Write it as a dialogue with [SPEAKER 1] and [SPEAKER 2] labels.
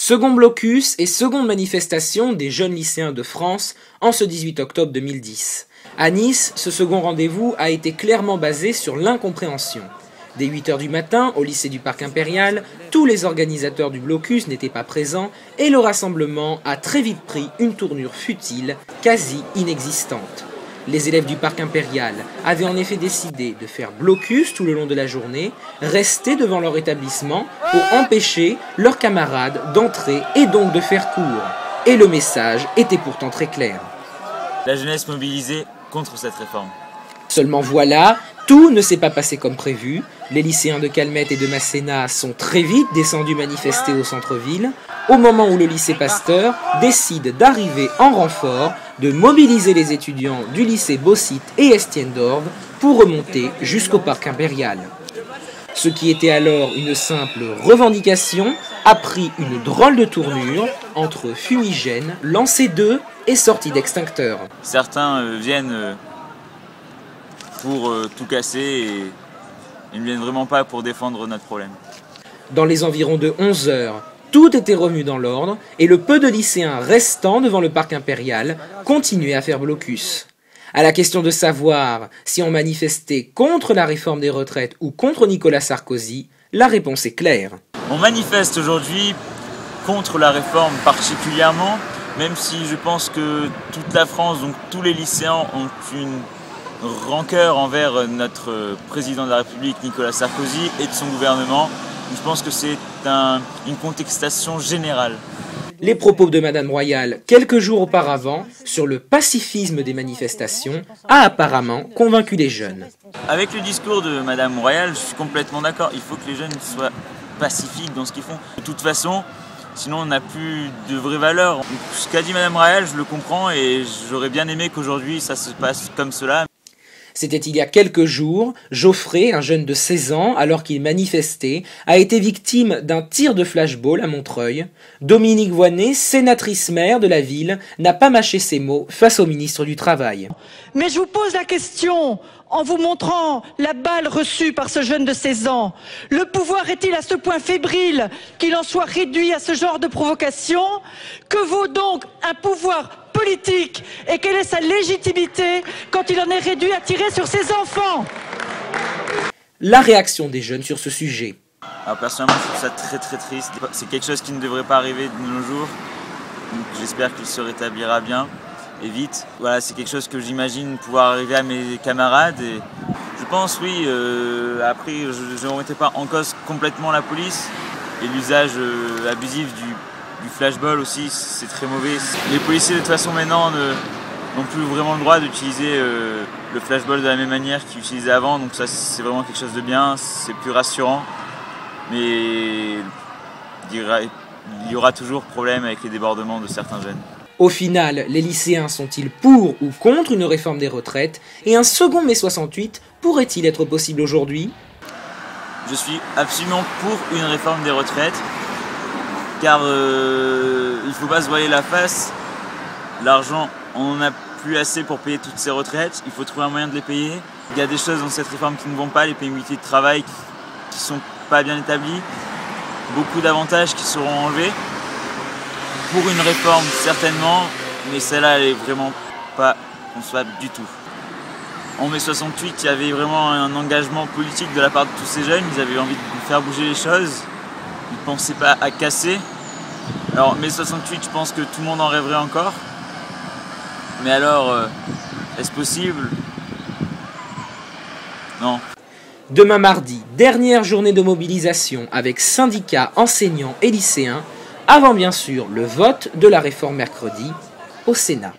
[SPEAKER 1] Second blocus et seconde manifestation des jeunes lycéens de France en ce 18 octobre 2010. À Nice, ce second rendez-vous a été clairement basé sur l'incompréhension. Dès 8 h du matin, au lycée du Parc Impérial, tous les organisateurs du blocus n'étaient pas présents et le rassemblement a très vite pris une tournure futile, quasi inexistante. Les élèves du Parc Impérial avaient en effet décidé de faire blocus tout le long de la journée, rester devant leur établissement pour empêcher leurs camarades d'entrer et donc de faire cours. Et le message était pourtant très clair.
[SPEAKER 2] La jeunesse mobilisée contre cette réforme.
[SPEAKER 1] Seulement voilà, tout ne s'est pas passé comme prévu. Les lycéens de Calmette et de Masséna sont très vite descendus manifester au centre-ville, au moment où le lycée Pasteur décide d'arriver en renfort, de mobiliser les étudiants du lycée Bossit et Estienne d'Orve pour remonter jusqu'au Parc Impérial. Ce qui était alors une simple revendication a pris une drôle de tournure entre fumigène, lancé d'œufs et sortie d'extincteurs.
[SPEAKER 2] Certains viennent pour tout casser et ils ne viennent vraiment pas pour défendre notre problème.
[SPEAKER 1] Dans les environs de 11 h, tout était remis dans l'ordre et le peu de lycéens restant devant le Parc Impérial continuaient à faire blocus. À la question de savoir si on manifestait contre la réforme des retraites ou contre Nicolas Sarkozy, la réponse est claire.
[SPEAKER 2] On manifeste aujourd'hui contre la réforme particulièrement, même si je pense que toute la France, donc tous les lycéens ont une rancœur envers notre président de la République, Nicolas Sarkozy, et de son gouvernement. Je pense que c'est une contestation générale.
[SPEAKER 1] Les propos de Madame Royal, quelques jours auparavant, sur le pacifisme des manifestations, a apparemment convaincu les jeunes.
[SPEAKER 2] Avec le discours de Madame Royal, je suis complètement d'accord. Il faut que les jeunes soient pacifiques dans ce qu'ils font. De toute façon, sinon on n'a plus de vraies valeurs. Ce qu'a dit Madame Royal, je le comprends et j'aurais bien aimé qu'aujourd'hui ça se passe comme cela.
[SPEAKER 1] C'était il y a quelques jours, Geoffrey, un jeune de 16 ans, alors qu'il manifestait, a été victime d'un tir de flashball à Montreuil. Dominique Voynet, sénatrice maire de la ville, n'a pas mâché ses mots face au ministre du Travail.
[SPEAKER 3] Mais je vous pose la question, en vous montrant la balle reçue par ce jeune de 16 ans, le pouvoir est-il à ce point fébrile qu'il en soit réduit à ce genre de provocation? Que vaut donc un pouvoir politique et quelle est sa légitimité quand il en est réduit à tirer sur ses enfants?
[SPEAKER 1] La réaction des jeunes sur ce sujet.
[SPEAKER 2] Alors personnellement, je trouve ça très triste. C'est quelque chose qui ne devrait pas arriver de nos jours. Donc j'espère qu'il se rétablira bien et vite. Voilà, c'est quelque chose que j'imagine pouvoir arriver à mes camarades. Et je pense, oui, après, je ne remettais pas en cause complètement la police et l'usage abusif du flashball aussi, c'est très mauvais. Les policiers de toute façon maintenant n'ont plus vraiment le droit d'utiliser le flashball de la même manière qu'ils utilisaient avant, donc ça c'est vraiment quelque chose de bien, c'est plus rassurant. Mais il y aura toujours problème avec les débordements de certains jeunes.
[SPEAKER 1] Au final, les lycéens sont-ils pour ou contre une réforme des retraites? Et un second mai 68 pourrait-il être possible aujourd'hui?
[SPEAKER 2] Je suis absolument pour une réforme des retraites. Car il ne faut pas se voiler la face, l'argent, on n'en a plus assez pour payer toutes ces retraites, il faut trouver un moyen de les payer. Il y a des choses dans cette réforme qui ne vont pas, les pénibilités de travail qui ne sont pas bien établies, beaucoup d'avantages qui seront enlevés. Pour une réforme certainement, mais celle-là elle est vraiment pas concevable du tout. En mai 68, il y avait vraiment un engagement politique de la part de tous ces jeunes, ils avaient envie de faire bouger les choses. Ils ne pensaient pas à casser. Alors, mai 68, je pense que tout le monde en rêverait encore. Mais alors, est-ce possible? Non.
[SPEAKER 1] Demain mardi, dernière journée de mobilisation avec syndicats, enseignants et lycéens, avant bien sûr le vote de la réforme mercredi au Sénat.